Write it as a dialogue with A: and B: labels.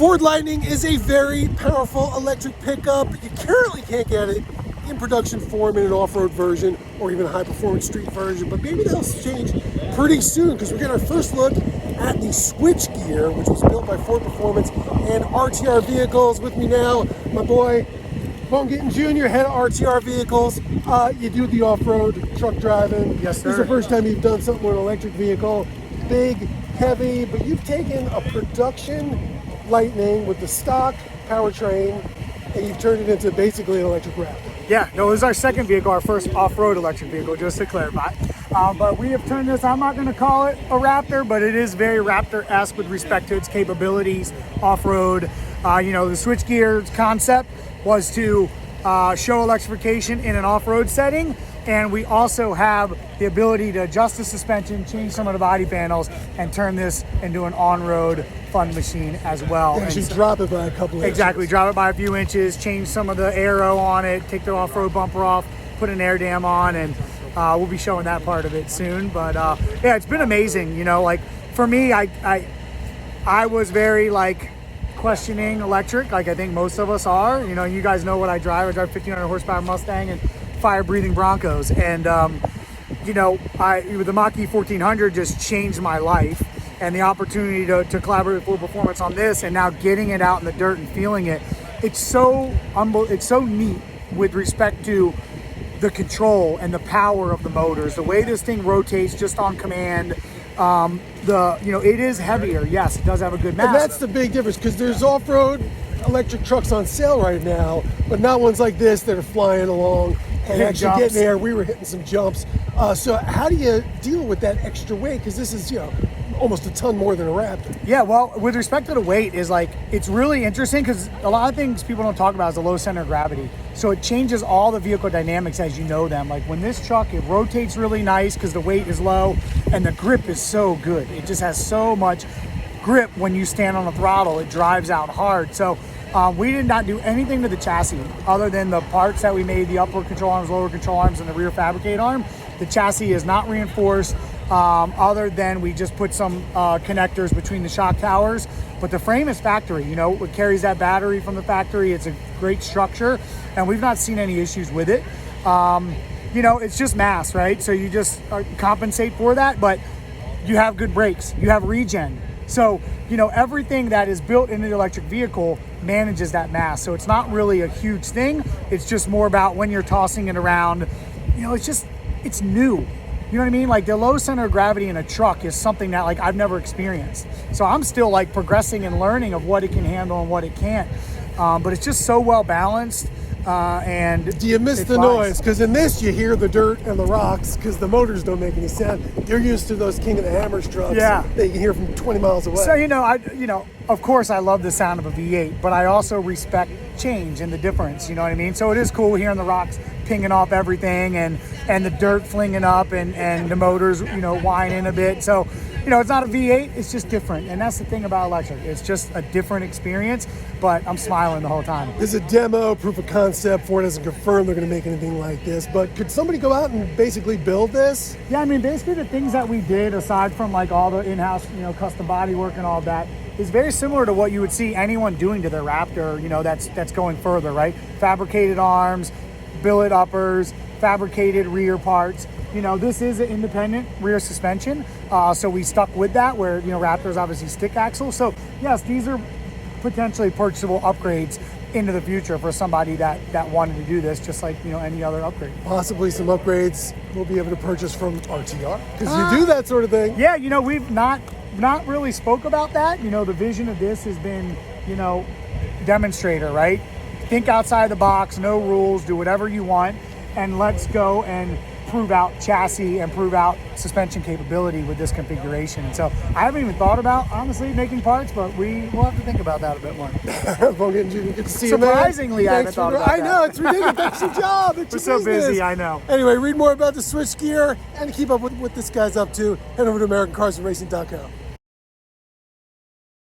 A: Ford Lightning is a very powerful electric pickup. You currently can't get it in production form in an off-road version or even a high-performance street version, but maybe that'll change pretty soon because we're getting our first look at the SwitchGear, which was built by Ford Performance and RTR Vehicles. With me now, my boy, Vaughn Gittin Jr., head of RTR Vehicles. You do the off-road truck driving.
B: Yes, sir.
A: This is the first time you've done something with an electric vehicle. Big, heavy, but you've taken a production Lightning with the stock powertrain and you've turned it into basically an electric Raptor.
B: Yeah, no, this is our second vehicle, our first off-road electric vehicle, just to clarify. But we have turned this, I'm not going to call it a Raptor, but it is very Raptor-esque with respect to its capabilities off-road. The SwitchGear's concept was to show electrification in an off-road setting, and we also have the ability to adjust the suspension, change some of the body panels, and turn this into an on-road fun machine as well.
A: And actually drop it by a couple inches.
B: Exactly, drop it by a few inches, change some of the aero on it, take the off-road bumper off, put an air dam on, and we'll be showing that part of it soon. But yeah, it's been amazing. For me, I was very questioning electric, like I think most of us are. You guys know what I drive. I drive 1,500 horsepower Mustang and fire-breathing Broncos, and the Mach-E 1400 just changed my life, and the opportunity to collaborate with Ford Performance on this, and now getting it out in the dirt and feeling it, it's so neat with respect to the control and the power of the motors, the way this thing rotates just on command. It is heavier. Yes, it does have a good mass.
A: And that's the big difference, because there's off-road electric trucks on sale right now, but not ones like this that are flying along and actually getting there. We were hitting some jumps. So how do you deal with that extra weight? Because this is, almost a ton more than a Raptor.
B: Yeah, well, with respect to the weight, it's really interesting because a lot of things people don't talk about is the low center of gravity. So it changes all the vehicle dynamics as you know them. Like when this truck, it rotates really nice because the weight is low and the grip is so good. It just has so much grip when you stand on the throttle. It drives out hard. So we did not do anything to the chassis other than the parts that we made, the upper control arms, lower control arms, and the rear fabricate arm. The chassis is not reinforced other than we just put some connectors between the shock towers. But the frame is factory, it carries that battery from the factory. It's a great structure and we've not seen any issues with it. It's just mass, right? So you just compensate for that, but you have good brakes, you have regen. So, everything that is built into the electric vehicle manages that mass. So it's not really a huge thing. It's just more about when you're tossing it around, it's new. You know what I mean? Like the low center of gravity in a truck is something that I've never experienced. So I'm still progressing and learning of what it can handle and what it can't. But it's just so well balanced. And
A: do you miss the noise? Because in this you hear the dirt and the rocks because the motors don't make any sound. You're used to those King of the Hammers trucks that you can hear from 20 miles away.
B: So of course I love the sound of a V8, but I also respect change and the difference. You know what I mean? So it is cool hearing the rocks pinging off everything and the dirt flinging up and the motors whining a bit. So it's not a V8, it's just different. And that's the thing about electric. It's just a different experience, but I'm smiling the whole time.
A: There's a demo, proof of concept. Ford hasn't confirmed they're going to make anything like this, but could somebody go out and basically build this?
B: Yeah, basically the things that we did, aside from all the in-house, custom body work and all of that, is very similar to what you would see anyone doing to their Raptor, that's going further, right? Fabricated arms, billet uppers, fabricated rear parts. This is an independent rear suspension, so we stuck with that where, Raptor's obviously stick axle. So yes, these are potentially purchasable upgrades into the future for somebody that wanted to do this, just like, any other upgrade.
A: Possibly some upgrades we'll be able to purchase from RTR, because you do that sort of thing.
B: Yeah, we've not really spoke about that. The vision of this has been, demonstrator, right? Think outside the box, no rules, do whatever you want, and let's go and prove out chassis and prove out suspension capability with this configuration. So I haven't even thought about, honestly, making parts, but we'll have to think about that a bit more.
A: Vaughn Jr., good to see
B: Surprisingly,
A: you, man.
B: I haven't thought about that.
A: I know, it's ridiculous. That's your job. It's
B: We're
A: your
B: so
A: business.
B: busy, I know.
A: Anyway, read more about the SwitchGear and keep up with what this guy's up to. Head over to AmericanCarsAndRacing.com.